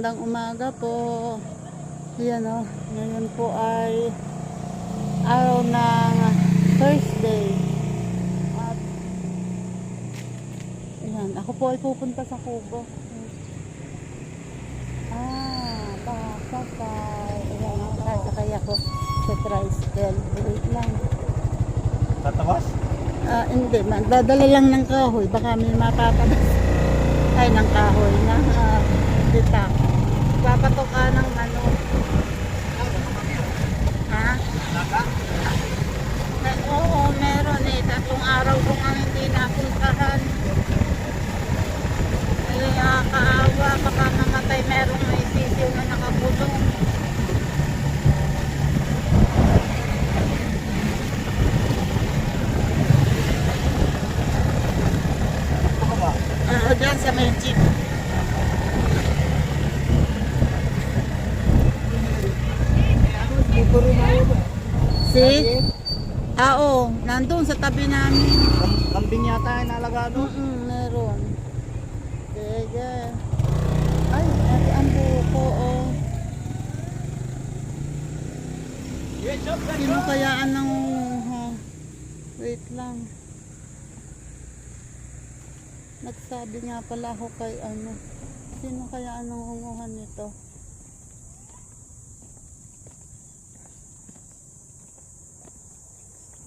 magandang umaga po. Yan o, ngayon po ay araw ng Thursday. At yan, ako po ay pupunta sa Kubo. Pasakay. Ayan, sasakay ako sa tricycle. Wait lang. Tatawas? Hindi, magdadala lang ng kahoy. Baka may mapapadas. Ay, ng kahoy na bitak. Papatok ka ng ano. Ha? Oo, meron eh. Tatlong araw ko nga hindi napuntahan. Kaya kaawa, baka mamatay. Merong may sisiw na nakakulong. Diyan sa may jeep. See? Oo, nandun sa tabi namin. Kambing yata yung nalagado. Meron. Sige. Ay, ate ang buko, oh. Sino kaya anong wait lang. Nagsabi nga pala ako kay ano. Sino kaya anong unguhan nito?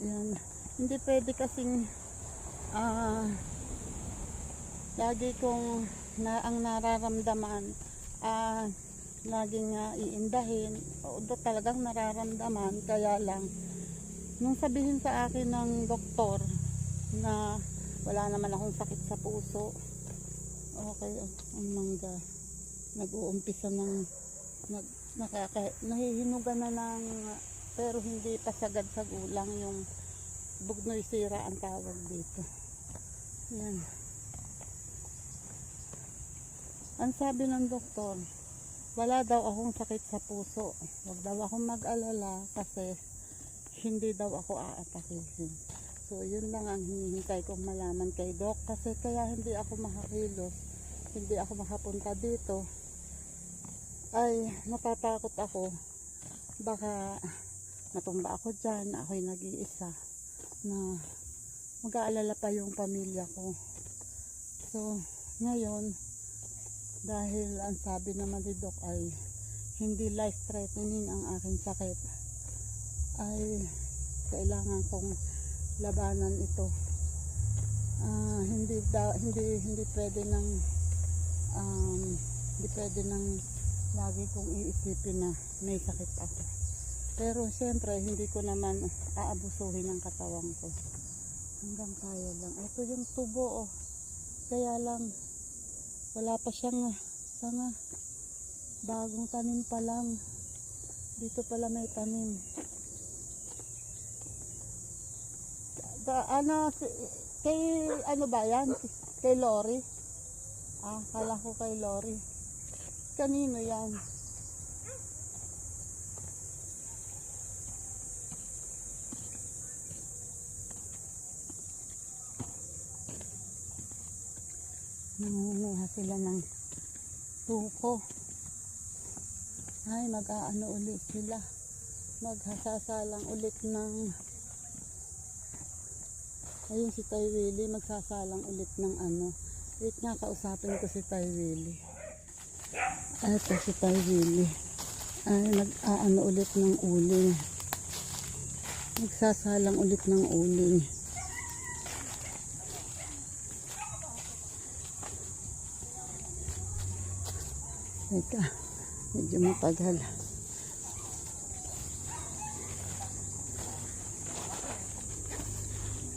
Yan. Hindi pwede kasing lagi kong ang nararamdaman laging iindahin. Although talagang nararamdaman, kaya lang nung sabihin sa akin ng doktor na wala naman akong sakit sa puso, okay, ang mangga nag-uumpisa ng nahihinugan na ng pero hindi pa sagad sa gulang, yung bugnoy sira ang tawag dito. Yan. Ang sabi ng doktor, wala daw akong sakit sa puso. Huwag daw akong mag-alala kasi hindi daw ako aatakihin. So yun lang ang hinihintay kong malaman kay Doc, kasi kaya hindi ako makakilos, hindi ako makapunta dito. Ay natatakot ako, baka matumba ako dyan, ako'y nag-iisa na mag-aalala pa yung pamilya ko. So ngayon, dahil ang sabi naman ni Doc ay hindi life threatening ang aking sakit, ay kailangan kong labanan ito. Hindi pwede nang lagi kong iisipin na may sakit ako. Pero siyempre hindi ko naman aabusuhin ang katawan ko. Hanggang kaya lang. Ito yung tubo, oh. Kaya lang wala pa siyang sanga. Bagong tanim pa lang. Dito pala may tanim. Kay ano ba yan? Kay Lori? Kala ko kay Lori. Kanino yan? Nangunguha sila ng tuko. Ay, mag-aano ulit sila. Magsasalang ulit ng ayun si Tay Willie, magsasalang ulit ng ano. Wait nga, kausapin ko si Tay Willie. Ito si Tay Willie. Ay, nag-aano ulit ng uling. Magsasalang ulit ng uling. Teka, medyo matagal.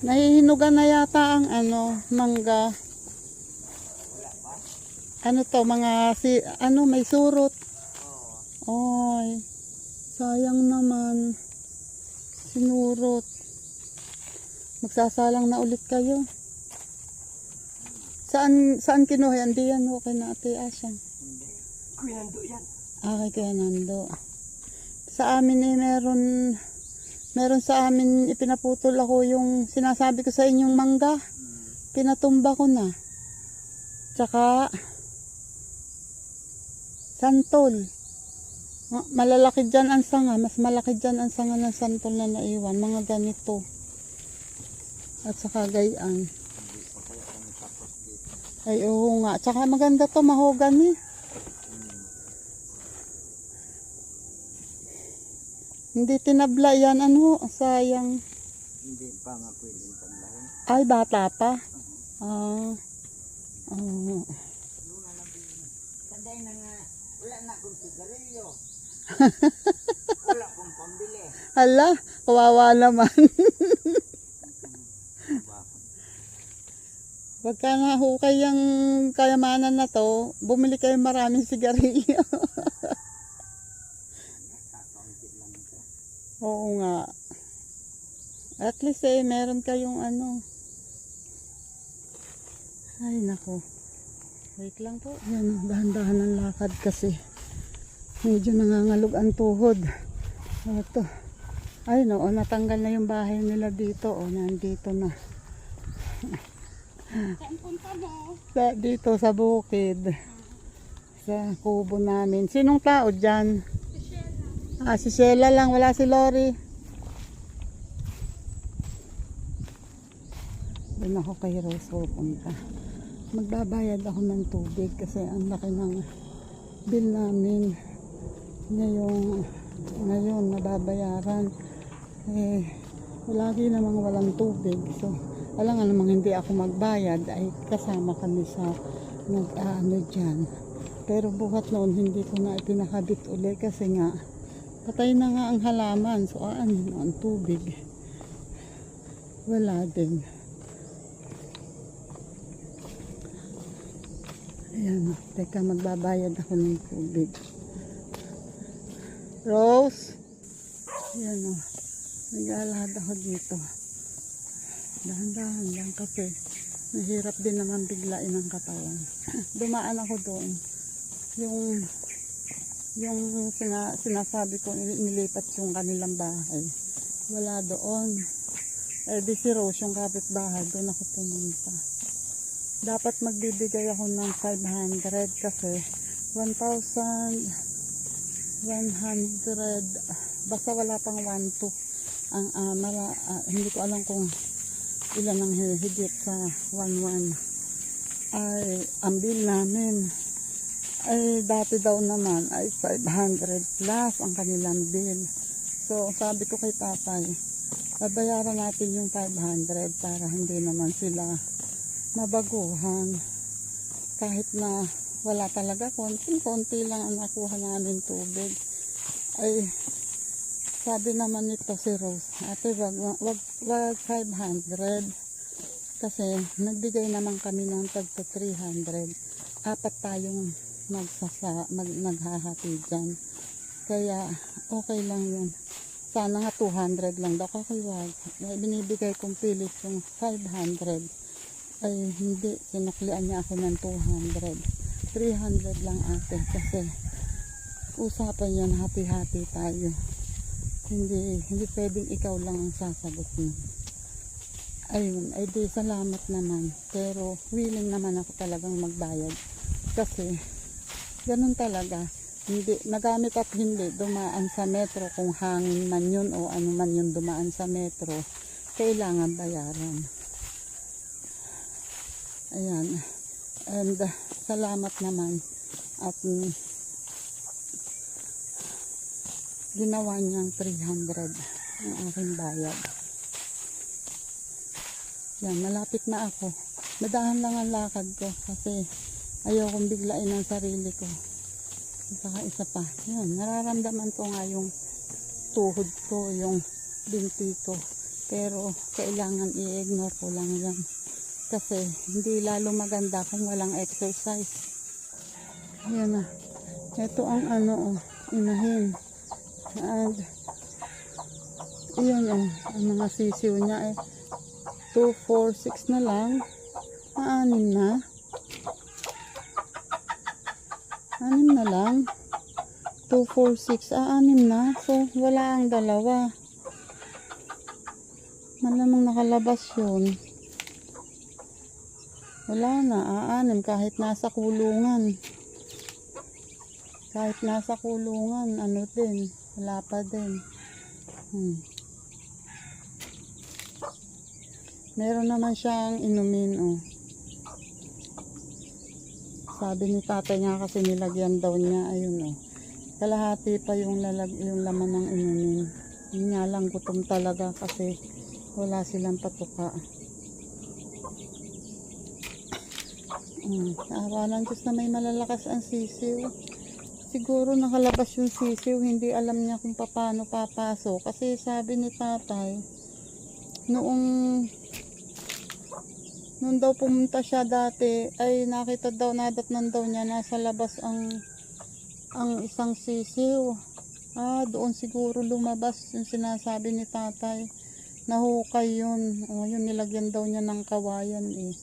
Nahihinugan na yata ang ano, mangga. Ano to, may surot. Ay, sayang naman. Sinurot. Magsasalang na ulit kayo. Saan kinuha yan? Di yan, okay na ate Asya. Kuya Nando yan. Kay Kuya Nando. Sa amin eh, meron sa amin, ipinaputol ako yung sinasabi ko sa inyong mangga. Pinatumba ko na. Tsaka Santol. Malalaki dyan ang sanga. Mas malaki dyan ang sanga ng santol na naiwan. Mga ganito. At saka gayaan. Ay, oo nga. Tsaka maganda to, mahogany. Hindi tinabla yan. Ano? Sayang. Hindi pa nga pwedeng tablahin. Ay, bata pa. Ah. Oh. Sanday na nga, wala na akong sigarilyo. Wala akong pambili. Hala, kawawa naman. Pagka nahukay yung kayamanan na to, bumili kayo maraming sigarilyo. Oo nga. At least meron kayong ano. Ay nako. Wait lang po. Yan, dahan-dahan ang lakad kasi medyo nangangalog ang tuhod. Ito. Ay no, natanggal na yung bahay nila dito. O, nandito na. Saan punta mo? Dito sa bukid. Sa kubo namin. Sinong tao dyan? Si Sheila lang, wala si Lori. Doon ako kay Rose pupunta. Magbabayad ako ng tubig kasi ang laki ng bill namin. Ngayon nababayaran. Lagi namang walang tubig. So, alam nga namang hindi ako magbayad ay kasama kami sa nag-ano dyan. Pero buhat noon hindi ko na ipinakabit uli kasi nga patay na nga ang halaman. So, ang tubig. Wala din. Ayan, teka, magbabayad ako ng tubig. Rose? Ayan o. Nag-aalahad ako dito. Dahan-dahan lang kasi mahirap din naman biglain ang katawan. Dumaan ako doon. Yung sinasabi ko, nilipat yung kanilang bahay. Wala doon. Di si Rose, yung kapitbahay, doon ako pumunta. Dapat magbibigay ako ng 500 kasi 1,100, basta wala pang 1,2. Hindi ko alam kung ilan ang higit sa 1,1. Ay, ang bill namin ay dati daw naman ay 500 plus ang kanilang bill. So sabi ko kay tatay, babayaran natin yung 500 para hindi naman sila mabaguhan. Kahit na wala talaga, konti lang ang nakuha namin tubig. Ay sabi naman nito si Rose, ate wag 500 kasi nagbigay naman kami ng tagto 300. Apat tayong naghahati dyan. Kaya okay lang yun. Sana nga 200 lang daw. Kakiwag. Binibigay kong pilit yung 500. Ay hindi. Sinuklian niya ako ng 200. 300 lang ate. Kasi usapan yan. Hati-hati tayo. Hindi pwedeng ikaw lang ang sasagot mo. Ayun. Ay di salamat naman. Pero willing naman ako talagang magbayad. Kasi ganun talaga. Hindi, nagamit at hindi dumaan sa metro, kung hangin man yun o ano man yun dumaan sa metro, kailangan bayaran. Ayan. And salamat naman at ginawa niyang 300 ang aking bayad. Yan, malapit na ako. Madahan lang ang lakad ko kasi ayaw kong biglain ang sarili ko. Saka isa pa, yun, nararamdaman ko nga yung tuhod ko, yung binti ko. Pero kailangan i-ignore ko lang yan. Kasi hindi lalo maganda kung walang exercise. Ayan na. Ito ang inahin. And iyan ang mga sisiw niya 2, 4, 6 na lang. 6 na. 6 na lang. 2, 4, 6. 6 na. So, wala ang dalawa. Malamang nakalabas yun. Wala na. 6 kahit nasa kulungan. Kahit nasa kulungan, ano din, wala pa din. Meron naman siyang inumin, oh. Sabi ni tatay nga kasi nilagyan daw niya, ayun, oh. Kalahati pa yung laman ng inumin. Yun nga lang, gutom talaga kasi wala silang patuka. Awa ng Diyos na may malalakas ang sisiw. Siguro nakalabas yung sisiw, hindi alam niya kung paano papasok. Kasi sabi ni tatay, noong daw pumunta siya dati, ay nakita daw, nadatnan daw niya, nasa labas ang isang sisiw. Doon siguro lumabas yung sinasabi ni tatay. Nahukay yun. Yun, nilagyan daw niya ng kawayan eh.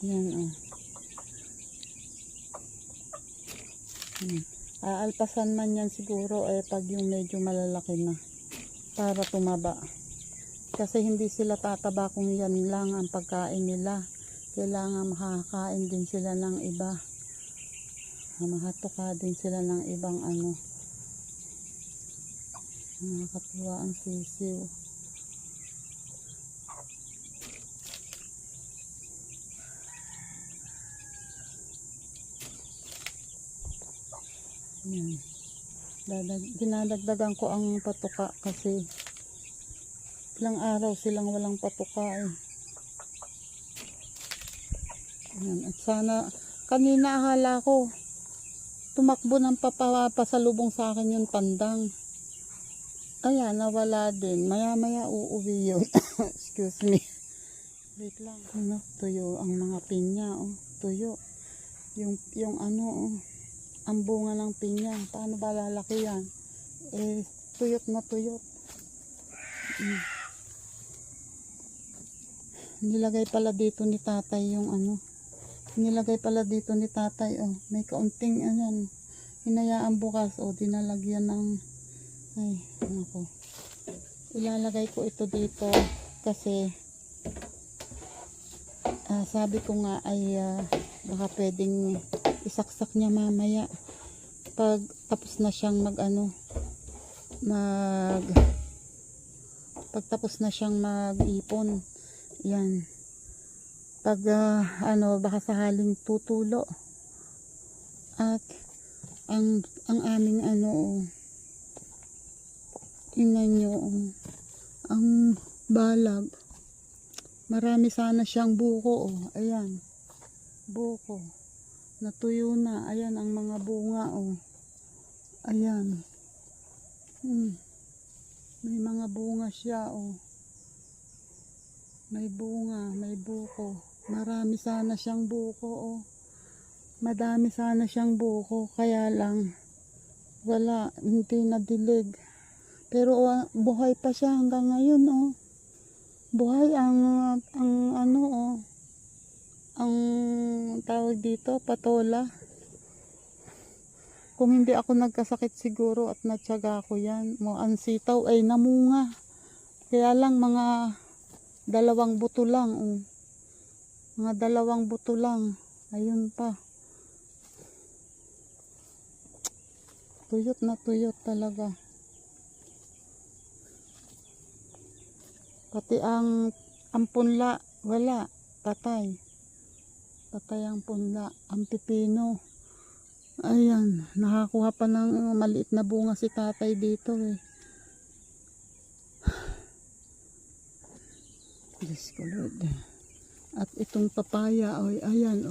Yan, Aalpasan man yan siguro pag yung medyo malalaki na para tumaba. Kasi hindi sila tataba kung yan lang ang pagkain nila. Kailangan makakain din sila ng iba. Makatuka din sila ng ibang ano. Nakakatuwa ang sisiw. Yan. Dinadagdagan ko ang patuka kasi ilang araw silang walang patuka eh. Yan. At sana, kanina akala ko tumakbo ng pasalubong sa akin yung pandang. Kaya nawala din. Maya maya uuwi yun. Excuse me. Wait lang. Tuyo ang mga pinya. Tuyo. Yung ano ang bunga ng pinya. Paano ba lalaki yan? Tuyot na tuyot. Nilagay pala dito ni tatay yung ano. Nilagay pala dito ni tatay. May kaunting ayan. Hinayaan bukas. Dinalagyan ng ay, nako. Ilalagay ko ito dito kasi sabi ko nga ay baka pwedeng isaksak niya mamaya pag tapos na siyang pagtapos na siyang mag-ipon. Yan. Pag baka sakaling tutulo. At ang aming tingnan nyo, ang balag. Marami sana siyang buko. Ayan. Buko. Natuyo na. Ayan ang mga bunga. Ayan. May mga bunga siya. May bunga. May buko. Marami sana siyang buko. Madami sana siyang buko. Kaya lang wala. Hindi nadilig. Pero buhay pa siya hanggang ngayon. Buhay ang tawag dito, patola. Kung hindi ako nagkasakit siguro at natyaga ko yan. Ang sitaw ay namunga. Kaya lang mga 2 buto lang. Mga 2 buto lang. Ayun pa. Tuyot na tuyot talaga. Pati ang punla, wala, patay. Patay ang punla, ang pipino. Ayan, nakakuha pa ng maliit na bunga si tatay dito eh. Diyos ko Lord. At itong papaya, ayan,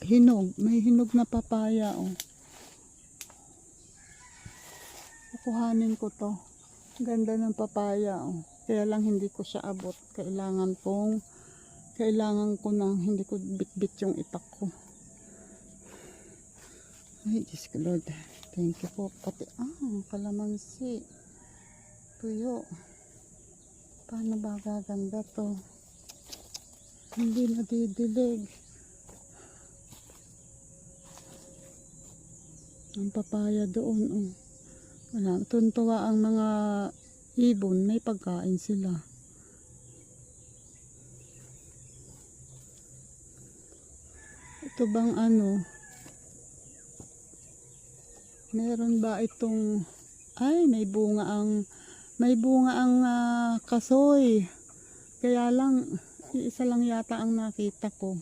hinog. May hinog na papaya, Kukuhanin ko to. Ganda ng papaya, Kaya lang hindi ko siya abot. Kailangan ko nang hindi ko bit-bit yung itak ko. Ay, Diyos ko Lord. Thank you po. Pati, kalamansi. Tuyo. Paano ba gaganda to? Hindi nadidilig. Ang papaya doon, Wala. Tuntua ang mga ibon, may pagkain sila. Ito bang ano? Meron ba itong... Ay, may bunga ang kasoy. Kaya lang, isa lang yata ang nakita ko.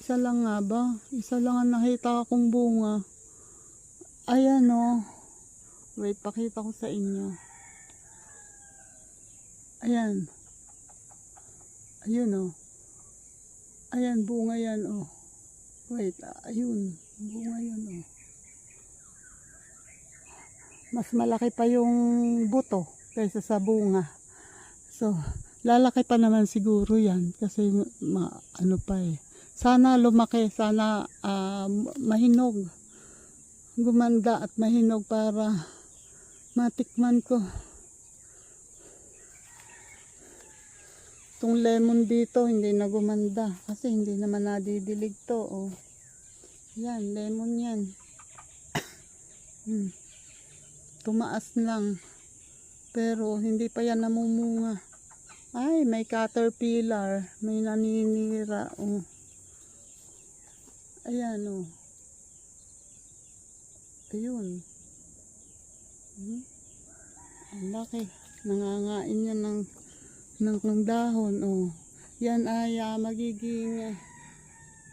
Isa lang nga ba? Isa lang ang nakita akong bunga. Ayan o. Wait, pakita ko sa inyo. Ayan. Ayun o. Ayan, bunga yan o. Wait, ayun. Bunga yan o. Mas malaki pa yung buto kaysa sa bunga. So, lalaki pa naman siguro yan kasi ano pa eh. Sana lumaki, sana mahinog. Gumanda at mahinog para matikman ko. Itong lemon dito hindi na gumanda kasi hindi naman nadidilig to. Oh. Yan, lemon yan. Tumaas lang. Pero hindi pa yan namumunga. Ay, may caterpillar. May naninira. Oh. Ayan, oh. Ayun. Ang laki. Nangangain yan ng dahon. Oh. Yan ay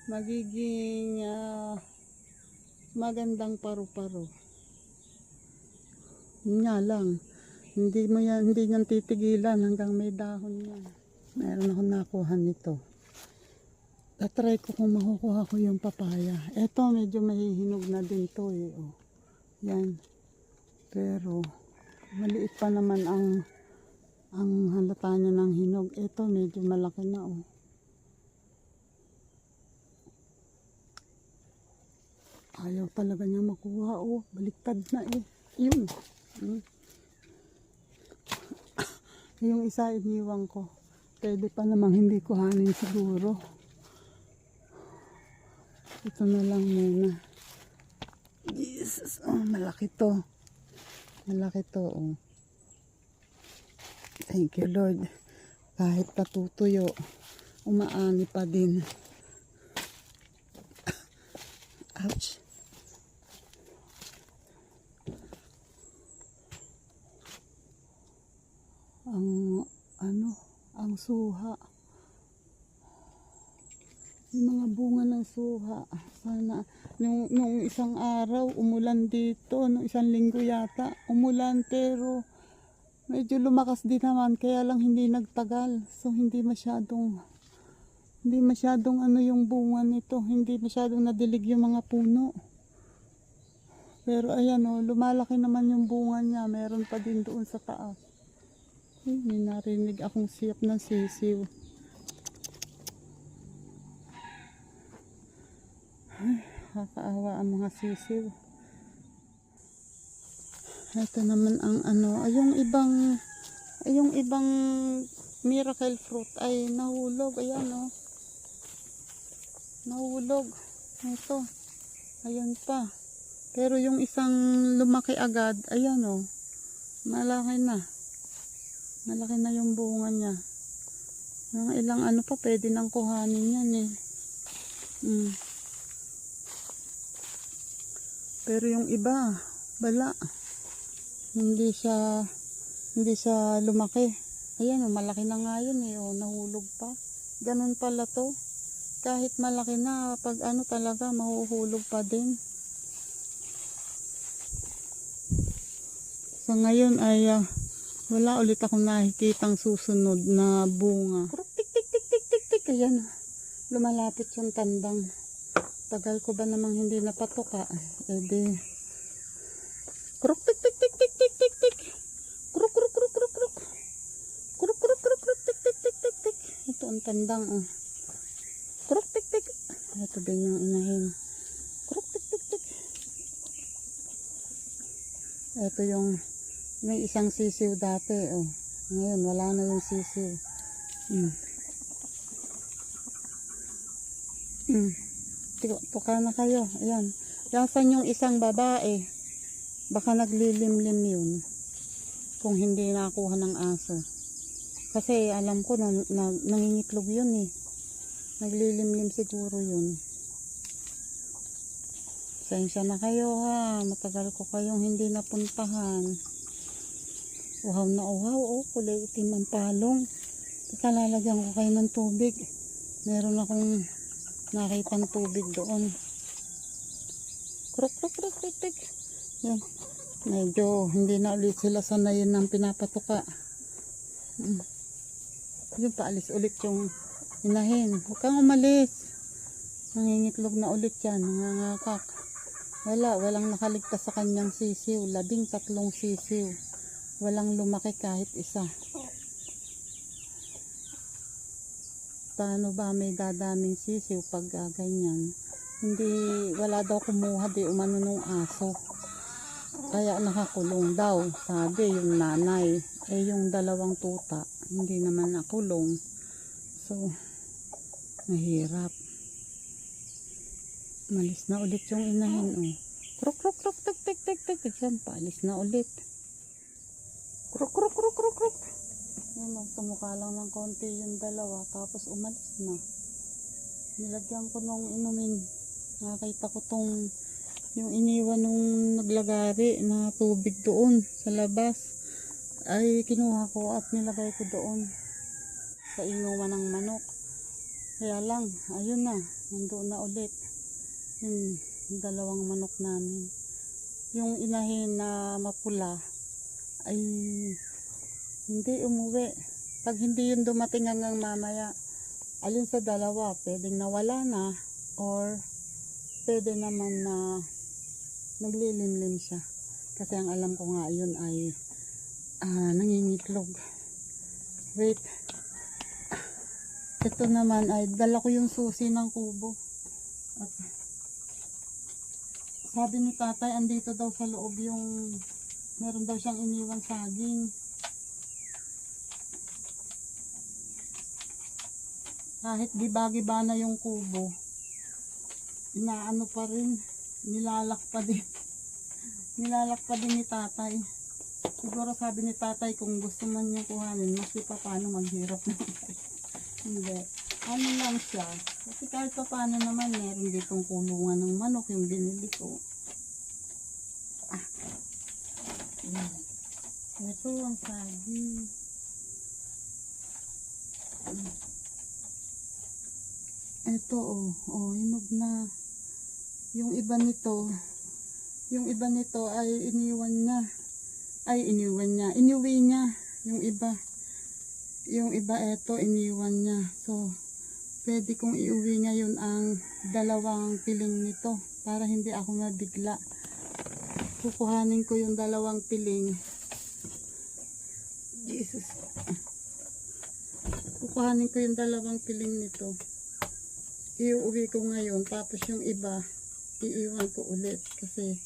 magiging magandang paru-paro. Yun nga lang. Hindi yan titigilan hanggang may dahon yan. Meron ako nakuha nito. Tatry ko kung makukuha ko yung papaya. Eto medyo mahihinog na din to eh. Oh. Yan. Pero maliit pa naman ang halata niya ng hinog. Eto medyo malaki na oh. Ayaw talaga niya makuha oh. Baliktad na eh. Yun. Yung isa iniwan ko. Pwede pa namang hindi kuhanin siguro. Ito na lang muna. Jesus. Oh, malaki to. Malaki to. Oh. Thank you Lord. Kahit patutuyo, umaani pa din. Ouch. Ang suha. Yung mga bunga ng suha. Sana, nung isang araw, umulan dito. Nung isang linggo yata, umulan pero medyo lumakas din naman. Kaya lang hindi nagtagal. So, hindi masyadong ano yung bunga nito. Hindi masyadong nadilig yung mga puno. Pero ayan o, lumalaki naman yung bunga niya. Meron pa din doon sa taas. Ay, may narinig akong siyap ng sisiw. Ay, kakaawa ang mga sisiw. Ito naman ang ano, yung ibang miracle fruit ay nahulog. Ayan o. Nahulog. Ito. Ayan pa. Pero yung isang lumaki agad, ayan o. Malaki na. Malaki na yung bunga niya. Mga ilang ano pa, pwede nang kuhanin yan eh. Pero yung iba, bala. Hindi siya lumaki. Ayan o, malaki na nga yun eh. O, nahulog pa. Ganun pala to. Kahit malaki na, pag ano talaga, mahuhulog pa din. So ngayon ay wala ulit akong nakikitang susunod na bunga. Tik tik tik tik tik tik. Ayan. Lumalapit yung tandang. Tagal ko ba namang hindi napatoka? Edi. Kruk tik tik tik tik tik tik tik. Kruk kruk kruk kruk kruk. Kruk kruk kruk kruk tik tik tik tik tik. Ito ang tandang. Kruk tik tik. Ito din yung inahin. Kruk tik tik tik. Ito yung may isang sisiw dati, oh. Ngayon, wala na yung sisiw. Tuka na kayo. Ayan. Yasan yung isang babae. Baka naglilimlim yun. Kung hindi nakuha ng aso. Kasi alam ko na nangingitlog yun eh. Naglilimlim siguro yun. Pasensya na kayo ha. Matagal ko kayong hindi napuntahan. Uhaw na uhaw. Oh, kulay itim ang palong. Teka, lalagyan ko kayo ng tubig. Meron akong nakitang tubig doon. Krok, krok, krok, krok, krok. Yan. Medyo hindi na ulit sila sanayin ng pinapatuka. Yung paalis ulit yung inahin. Huwag kang umalis. Nangingitlog na ulit yan. Nangangakak. Walang nakaligtas sa kanyang sisiw. 13 sisiw. Walang lumaki kahit isa. Paano ba may dadaming sisiw pag ganyan? Hindi, wala daw kumuha di umano nung aso. Kaya nakakulong daw. Sabi yung nanay. Yung dalawang tuta, hindi naman nakulong. So, mahirap. Malis na ulit yung inahin, oh. Krok, krok, krok, tik, tik, tik, tik. Yan, paalis na ulit. Krok, krok, krok, krok, krok. Yan, oh, tumuka lang ng konti yung dalawa, tapos umalis na. Nilagyan ko nung inumin. Nakita ko tong, yung iniwan nung naglagari na tubig doon sa labas. Ay, kinuha ko at nilagay ko doon sa inuman ng manok. Kaya lang, ayun na, nandoon na ulit. Yung dalawang manok namin. Yung inahin na mapula ay hindi umuwi. Pag hindi yun dumating hanggang mamaya, alin sa dalawa, pwedeng nawala na or pwede naman na naglilimlim siya. Kasi ang alam ko nga yun ay nangingitlog. Wait. Ito naman ay dala ko yung susi ng kubo. At sabi ni tatay, andito daw sa loob yung, meron daw siyang iniwan saging. Kahit giba-giba na yung kubo, inaano pa rin, nilalak pa din. Nilalak pa din ni tatay. Siguro sabi ni tatay, kung gusto man niya kuhanin, mas pa paano maghirap na. Hindi. Ano lang siya. Kasi kahit pa paano naman, meron ditong kulungan ng manok yung binili ko. Ito ang saging. Ito hinog na. Yung iba nito ay iniwan niya. Iniwi niya. Yung iba eto iniwan niya. So, pwede kong iuwi ngayon ang dalawang piling nito para hindi ako mabigla. Kukuhanin ko yung dalawang piling. Jesus. Kukuhanin ko yung dalawang piling nito. Iuwi ko ngayon. Tapos yung iba, iiwan ko ulit. Kasi,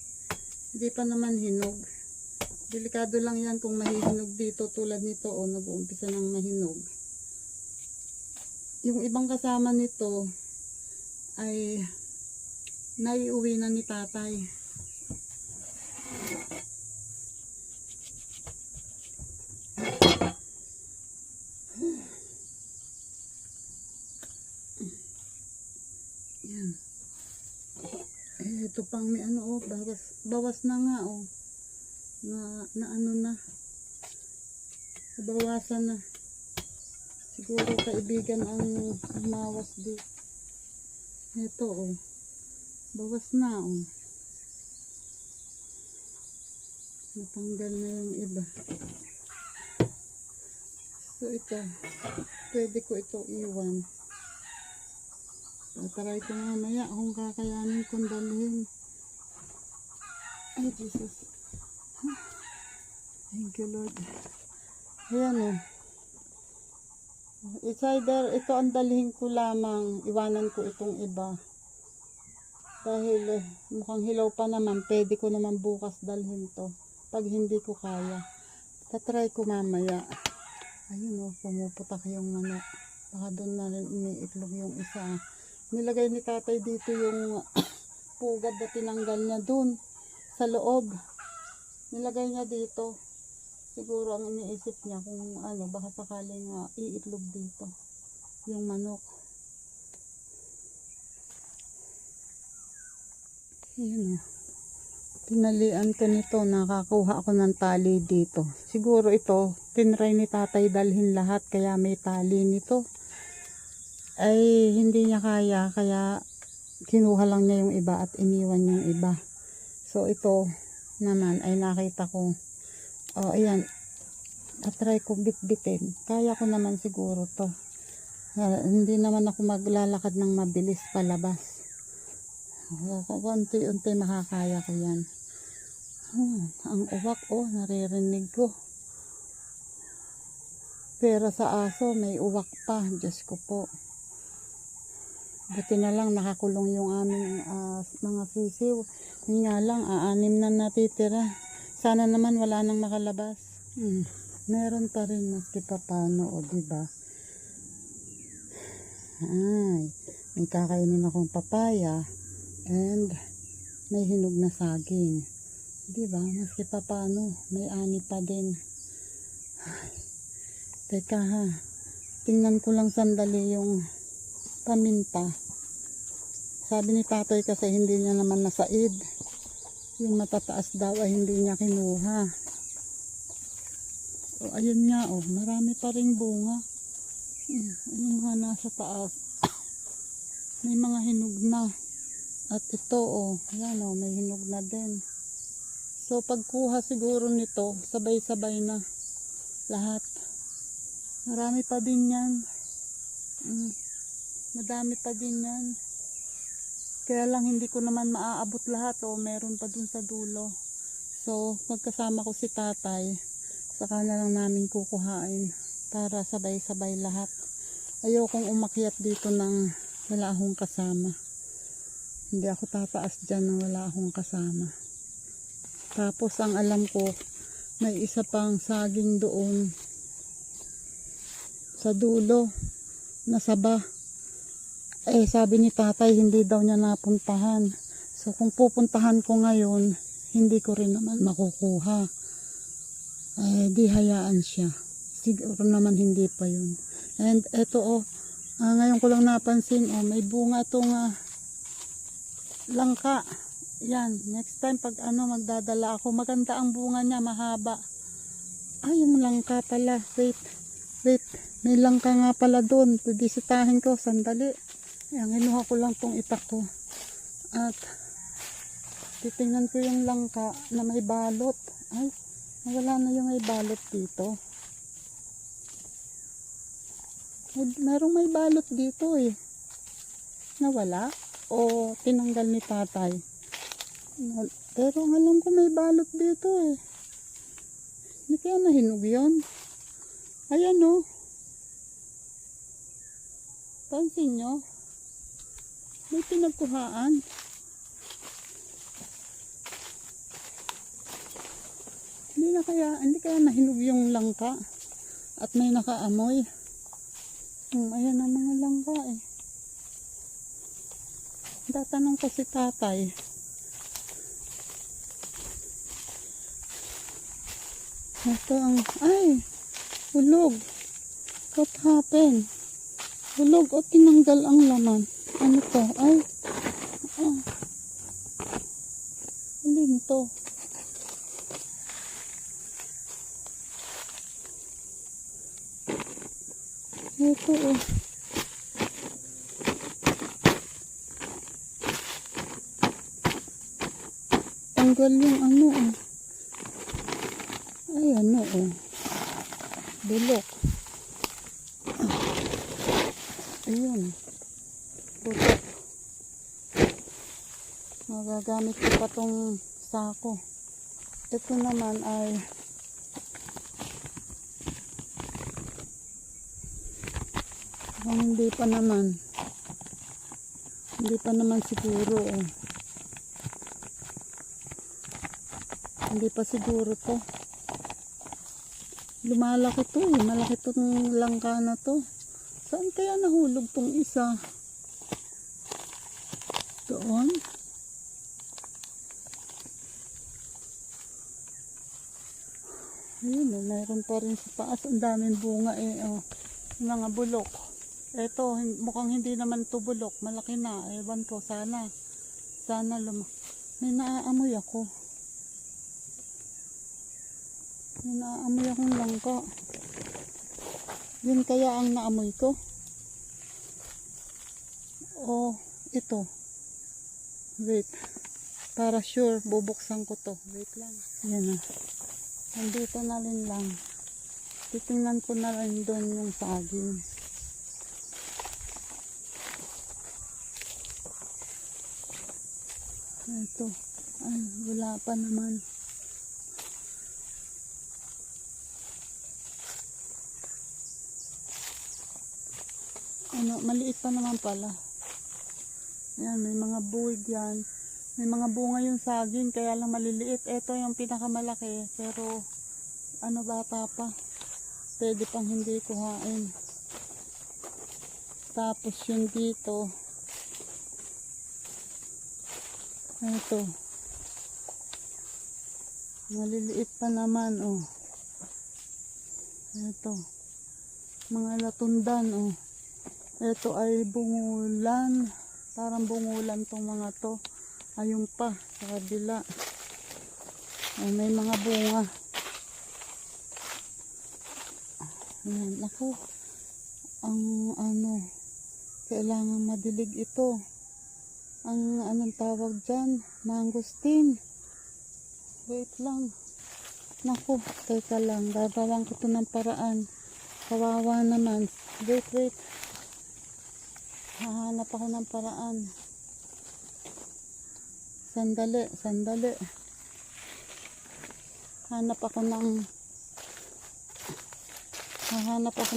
hindi pa naman hinog. Delikado lang yan kung mahihinog dito. Tulad nito, nag-uumpisa ng mahinog. Yung ibang kasama nito, ay naiuwi na ni tatay. Yan. Ito pang may bawas na nga na ano na. Bawasan na. Siguro kaibigan ang mawas di. Ito bawas na natanggal na yung iba. So ito, pwede ko ito iwan. Taray ko mamaya kung kakayanin kong dalhin. Ay Jesus. Thank you Lord. Ayan It's either ito ang dalhin ko lamang, iwanan ko itong iba. Dahil mukhang hilaw pa naman, pwede ko naman bukas dalhin to. Pag hindi ko kaya, tatry ko mamaya. Ayun pumuputak yung manok. Baka doon na rin iniitlog yung isa. Nilagay ni tatay dito yung pugad na tinanggal niya doon sa loob. Nilagay niya dito. Siguro ang iniisip niya kung baka sakaling iitlog dito yung manok. Yun o. Tinalian ko nito. Nakakuha ako ng tali dito. Siguro ito, tinry ni tatay dalhin lahat. Kaya may tali nito. Ay, hindi niya kaya. Kaya, kinuha lang niya yung iba at iniwan yung iba. So, ito naman ay nakita ko. Oh, ayan. Atry ko bitbitin. Kaya ko naman siguro to. Hindi naman ako maglalakad ng mabilis palabas. Unti-unti makakaya ko yan. Ang uwak, naririnig ko. Pero sa aso, may uwak pa. Diyos ko po. Buti na lang nakakulong yung aming mga sisiw. Yun nga lang, 6 na natitira. Sana naman wala nang makalabas. Meron pa rin maski pa paano, diba? Ay, may kakainin akong papaya and may hinog na saging. Diba? Maski pa paano, may ani pa din. Ay, teka ha, tingnan ko lang sandali yung paminta. Sabi ni tatay kasi hindi niya naman nasaid. Yung matataas daw ay hindi niya kinuha. Ayun nga, marami pa ring bunga. Yung mga nasa taas. May mga hinog na. At ito, yan may hinog na din. So, pagkuha siguro nito, sabay-sabay na lahat. Marami pa din yan. Madami pa din yan. Kaya lang hindi ko naman maaabot lahat, meron pa dun sa dulo. So, magkasama ko si tatay. Saka na lang namin kukuhain para sabay-sabay lahat. Ayokong umakyat dito ng wala akong kasama. Hindi ako tataas dyan ng wala akong kasama. Tapos ang alam ko, may isa pang saging doon sa dulo na saba. Sabi ni tatay hindi daw niya napuntahan. So kung pupuntahan ko ngayon, hindi ko rin naman makukuha. Di hayaan siya. Siguro naman hindi pa yun. And eto ngayon ko lang napansin, may bunga itong langka. Yan, next time pag magdadala ako, maganda ang bunga niya, mahaba. Yung langka pala. Wait. May langka nga pala doon. Bibisitahin ko, sandali. Ayan, kinuha ko lang tong itak ko. At titingnan ko yung langka na may balot. Ay, wala na yung may balot dito. Merong may balot dito Nawala? O tinanggal ni tatay? Pero ang alam ko may balot dito Hindi kaya nahinog yun? Ayan Pansin nyo? May pinagkuhaan. Hindi kaya nahinog yung langka at may nakaamoy. Ayan ang mga langka Tatanong ko si tatay. Ito hulog. What happened? Hulog o tinanggal ang laman. Ano to? Alin to? Ito tanggal yung bulok. Ayun. Bulok. Magagamit ko pa tong sako. Ito naman ay hindi pa naman siguro hindi pa siguro to. Lumalaki to malaki tong langka na to. Saan kaya nahulog tong isa? Doon? Ayun mayroon pa rin sa taas. Ang daming bunga mga bulok. Ito, mukhang hindi naman to bulok. Malaki na. Ewan ko, sana May naaamoy ako. May naaamoy akong langka. Yun kaya ang naamoy ko. O, ito. Wait. Para sure, bubuksan ko to. Wait lang. Yan na. Nandito na rin lang. Titingnan ko na rin doon yung saging. Ito. Ay, wala pa naman. Ano, maliit pa naman pala. Yan, may mga buwig yan. May mga bunga yung saging, kaya lang maliliit. Ito yung pinakamalaki, pero ano, bata pa. Pwede pang hindi kuhain. Tapos yung dito. Ito. Maliliit pa naman, oh. Ito. Mga latundan, oh. Ito ay bungulan. Parang bungulan tong mga to. Ayun pa, sa kabila. Ay, may mga bunga. Ayan, ako. Ang ano, kailangan madilig ito. Ang anong tawag dyan? Mangosteen. Wait lang. Naku, teka lang. Gagawan ko to ng paraan. Kawawa naman. Wait. Hahanap ako ng paraan. Sandali. Hahanap ako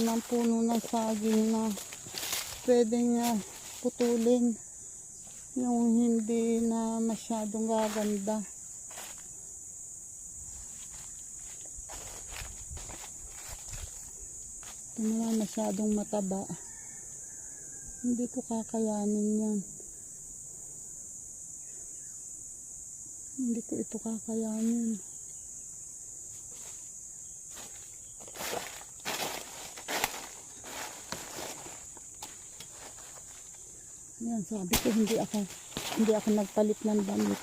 ng puno ng saging na pwedeng putulin. Yung hindi na masyadong gaganda. Ito naman masyadong mataba. Hindi ko kakayanin yan. Hindi ko ito kakayanin. Yan, sabi ko hindi ako nagpalit ng damit.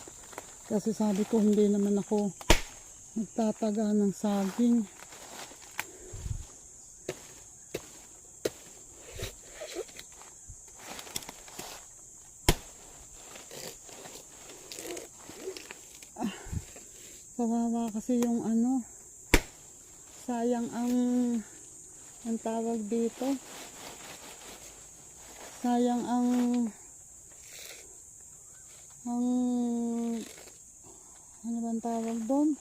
Kasi sabi ko hindi naman ako nagtataga ng saging. Kawawa kasi yung ano, sayang ang tawag dito. Sayang ang ano bang tawag doon?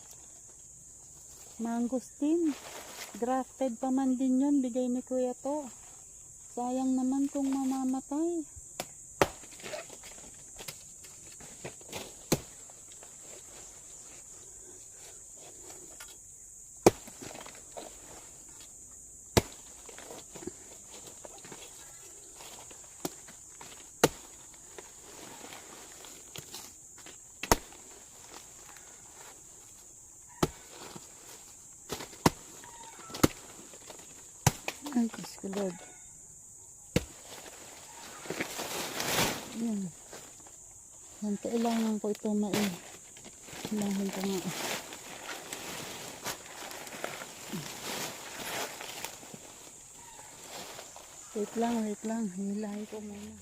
Mangosteen. Grafted pa man din yun, bigay ni Kuya to. Sayang naman kung mamamatay. Ay, kaskulod. Yan. Yan, kailangan ko ito hilahin ko nga. Wait lang. Hilahin ko muna.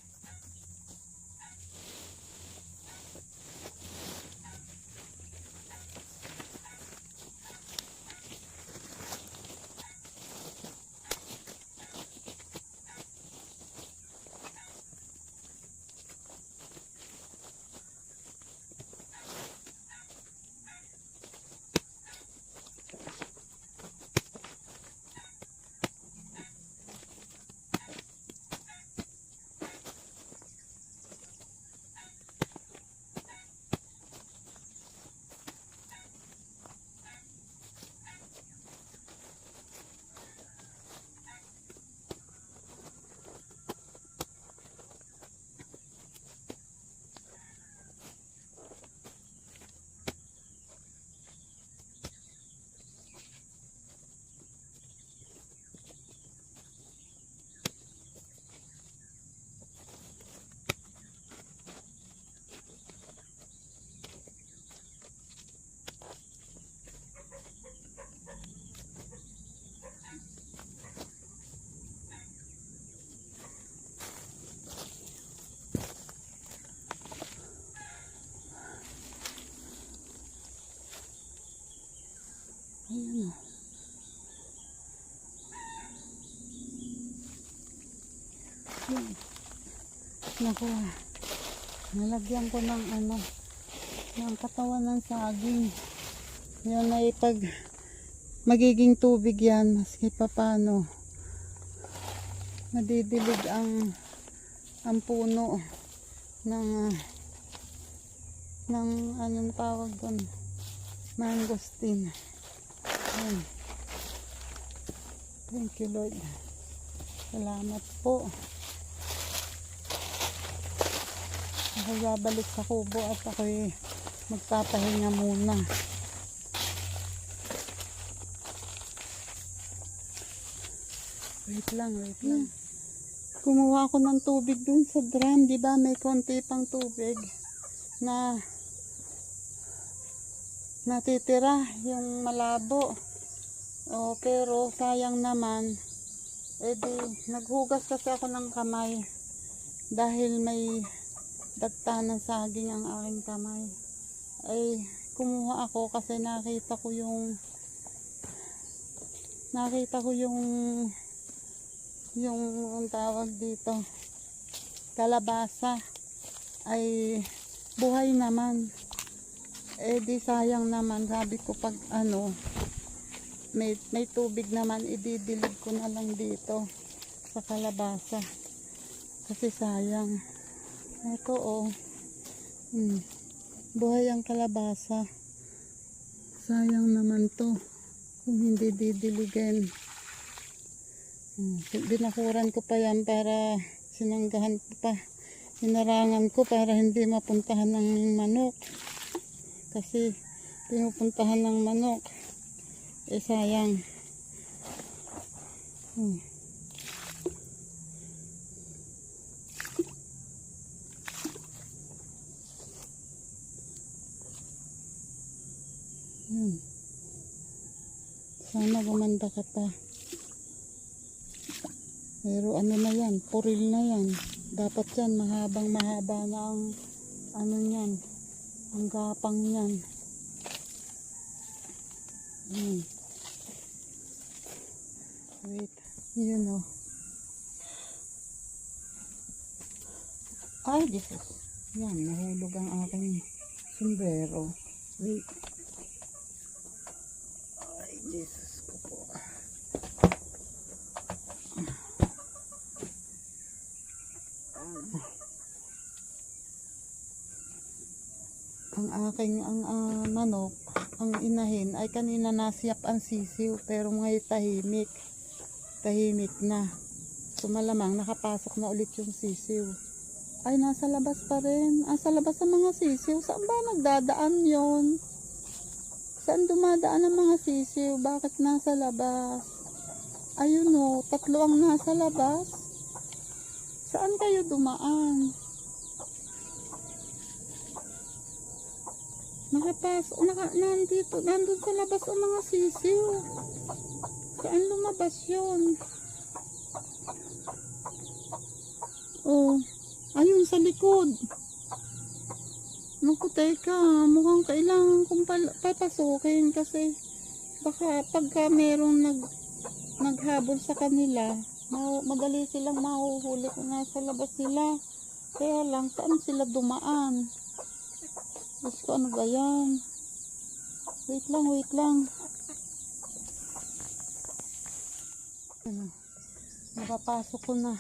Ayan o. Yan. Naku, nalagyan ko ng ano, ng katawan ng saging. Yan ay pag magiging tubig yan, maski pa paano. Madidilig ang puno ng anong tawag doon, mangosteen. Yan. Thank you Lord. Salamat po. Ako babalik sa kubo at ako'y magpapahinga muna. Wait lang. Kumuha ako ng tubig dun sa drum, di ba? May konti pang tubig na natitira, yung malabo. O, pero sayang naman, naghugas kasi ako ng kamay dahil may dagta ng saging ang aking kamay. Ay, kumuha ako kasi nakita ko yung ang tawag dito, kalabasa ay buhay naman. Di sayang naman, sabi ko pag ano may tubig naman, ididilig ko na lang dito sa kalabasa kasi sayang. Ito buhay ang kalabasa, sayang naman to kung hindi didiligan. Binakuran ko pa yan para sinanggahan ko pa, hinarangan ko para hindi mapuntahan ng manok, kasi pinupuntahan ng manok sayang. Sana gumanda ka pa. Pero ano na yan, puril na yan. Dapat yan, mahaba na ang ano yan, ang gapang yan. Wait, yun o. Ay, Jesus. Yan, nahulog ang aking sombrero. Wait. Ay, Jesus ko po. Ang manok, ang inahin ay kanina nasiyap ang sisiw, pero ngayon tahimik na. So malamang nakapasok na ulit yung sisiw. Ay, nasa labas pa rin. Sa labas ang mga sisiw. Saan ba nagdadaan yon? Saan dumadaan ang mga sisiw? Bakit nasa labas? Ayun o, 3 ang nasa labas. Saan kayo dumaan? Nandun sa labas ang mga sisiw. Saan lumabas yun? Ayun sa likod. Naku, teka, mukhang kailangan kong papasukin kasi baka pagka merong naghabol sa kanila, madali silang mahuhuli kung nasa labas sila. Kaya lang, saan sila dumaan? Diyos ko, ano ba yan? Wait lang. Nakapasok ko na.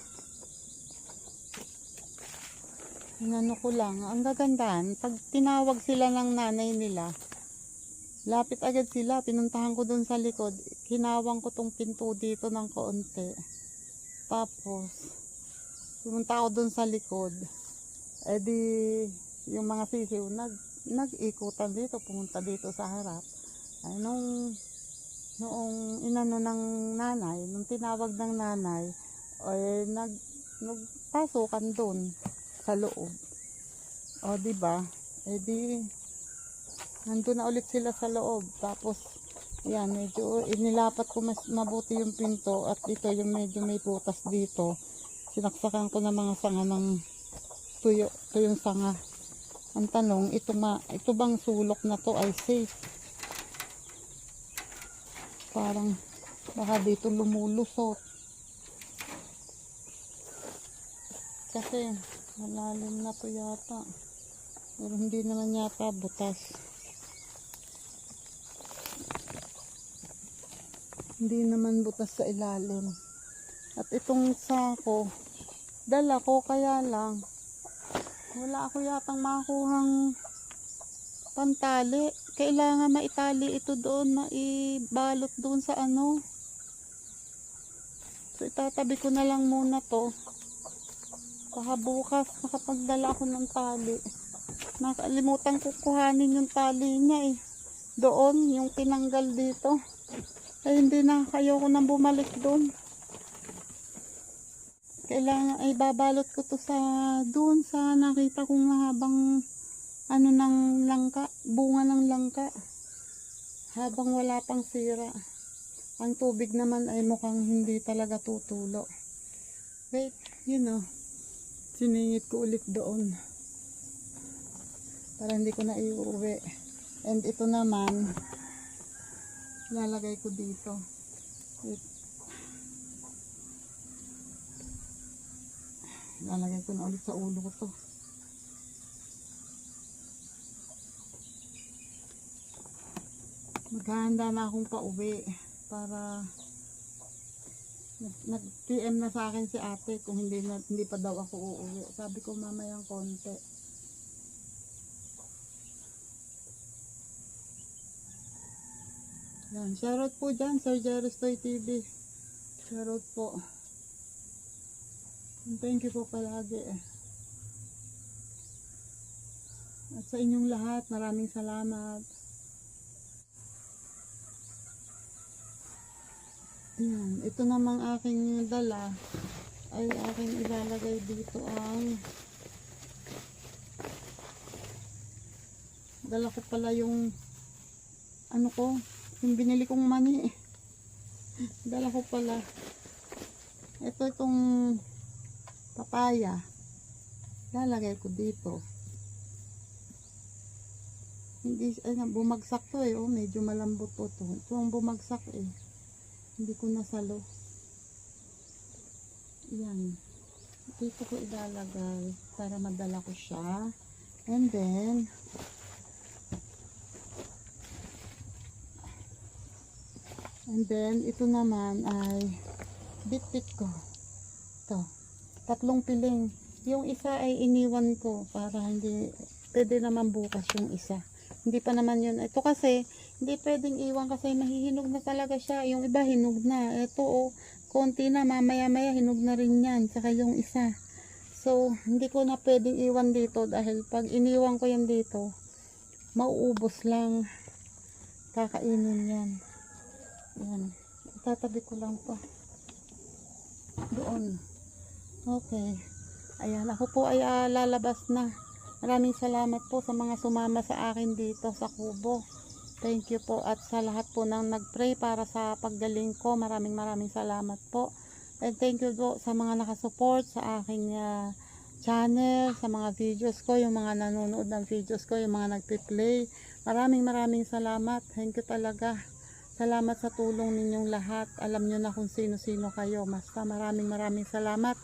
Inano ko lang. Ang gagandahan, pag tinawag sila ng nanay nila, lapit agad sila. Pinuntahan ko dun sa likod. Hinawang ko tong pinto dito ng kaunti. Tapos, pumunta ako dun sa likod. Yung mga sisiw, nag-ikutan dito, pumunta dito sa harap. Ay, noong inano ng nanay, nung tinawag ng nanay, nagpasukan doon sa loob. Diba? Nandun na ulit sila sa loob. Tapos, yan, medyo inilapat ko mas mabuti yung pinto at ito yung medyo may butas dito. Sinaksakan ko ng mga sanga ng tuyo. Ito yung sanga. Ang tanong, ito bang sulok na to ay safe? parang baka dito lumulusot. Kasi malalim na to yata. Pero hindi naman yata butas. Hindi naman butas sa ilalim. At itong sako, dala ko kaya lang. Wala ako yatang makuhang pantali. Kailangan maitali ito doon, maibalot doon sa ano. So itatabi ko na lang muna to. Baka bukas makapagdala ako ng tali. Nakalimutan ko kuhanin yung tali niya eh. Doon, yung tinanggal dito. Ay hindi na, ayoko nang bumalik doon. Kailangan ay babalot ko to sa doon sa nakita kong mahabang ano ng langka, bunga ng langka. Habang wala pang sira. Ang tubig naman ay mukhang hindi talaga tutulo. Wait, siningit ko ulit doon. Para hindi ko na iuwi. And ito naman, lalagay ko dito. Wait. Lalagay ko na ulit sa ulo ko to. Maghahanda na akong pauwi para nag-PM na sa akin si ate kung hindi pa daw ako uuwi. Sabi ko mamayang konti. Yan, shoutout po dyan, Sir Jerostoy TV. Shoutout po. Thank you po palagi. At sa inyong lahat, maraming salamat. Yan, ito namang aking dala ay aking ilalagay dito ang dala ko pala yung ano ko, yung binili kong mani. Dala ko pala itong papaya, lalagay ko dito. Hindi bumagsak to eh, medyo malambot to. Ito ang bumagsak eh, hindi ko nasalo. Yan, dito ko ilalagay para madala ko siya. And then ito naman ay bit-bit ko to, 3 piling. Yung isa ay iniwan ko para hindi pwede naman bukas yung isa. Hindi pa naman yun. Ito kasi hindi pwedeng iwan kasi mahihinog na talaga siya. Yung iba hinog na. Ito konti na, mamaya-maya hinog na rin yan. Saka yung isa. So hindi ko na pwedeng iwan dito dahil pag iniwan ko yan dito, mauubos lang. Kakainin yan. Yan. Itatabi ko lang pa. Doon. Okay. Ayan. Ako po ay lalabas na. Maraming salamat po sa mga sumama sa akin dito sa Kubo. Thank you po. At sa lahat po nang nag-pray para sa paggaling ko. Maraming salamat po. And thank you po sa mga nakasupport sa aking channel, sa mga videos ko, yung mga nanonood ng videos ko, yung mga nagpi-play. Maraming salamat. Thank you talaga. Salamat sa tulong ninyong lahat. Alam nyo na kung sino-sino kayo. Basta maraming salamat.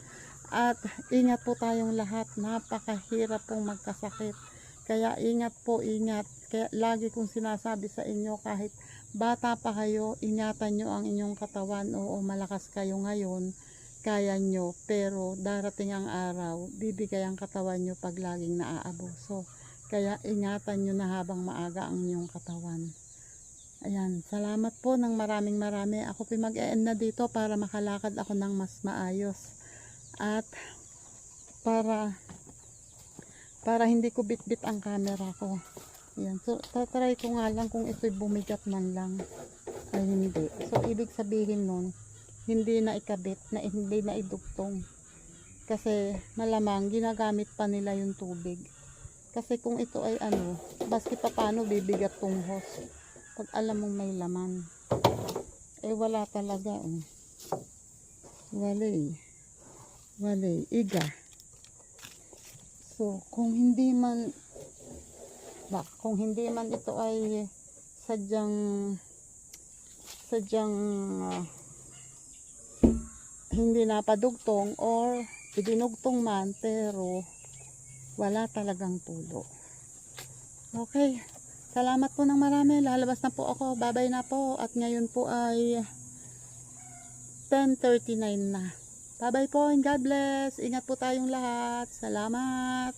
At ingat po tayong lahat. Napakahirap pong magkasakit. Kaya ingat po, ingat. Kaya lagi kong sinasabi sa inyo, kahit bata pa kayo, ingatan nyo ang inyong katawan. Oo, malakas kayo ngayon. Kaya nyo. Pero darating ang araw, bibigay ang katawan nyo pag laging naaabuso. Kaya ingatan nyo na habang maaga ang inyong katawan. Ayan, salamat po ng maraming. Ako po mag-e-end na dito para makalakad ako ng mas maayos. At para hindi ko bit-bit ang camera ko. Ayan, so tatry ko nga lang kung ito'y bumigat man lang. Ay hindi. So ibig sabihin nun, hindi na ikabit, hindi na idugtong. Kasi malamang ginagamit pa nila yung tubig. Kasi kung ito ay baski pa paano bibigat tong hose. Pag alam mong may laman. Eh wala talaga. Wala, iga. So kung hindi man ito ay sadyang ah, hindi napadugtong or idinugtong man pero wala talagang tulo. Okay, salamat po ng marami. Lalabas na po ako. Babay na po. At ngayon po ay 10:39 na. Bye-bye po and God bless. Ingat po tayong lahat. Salamat.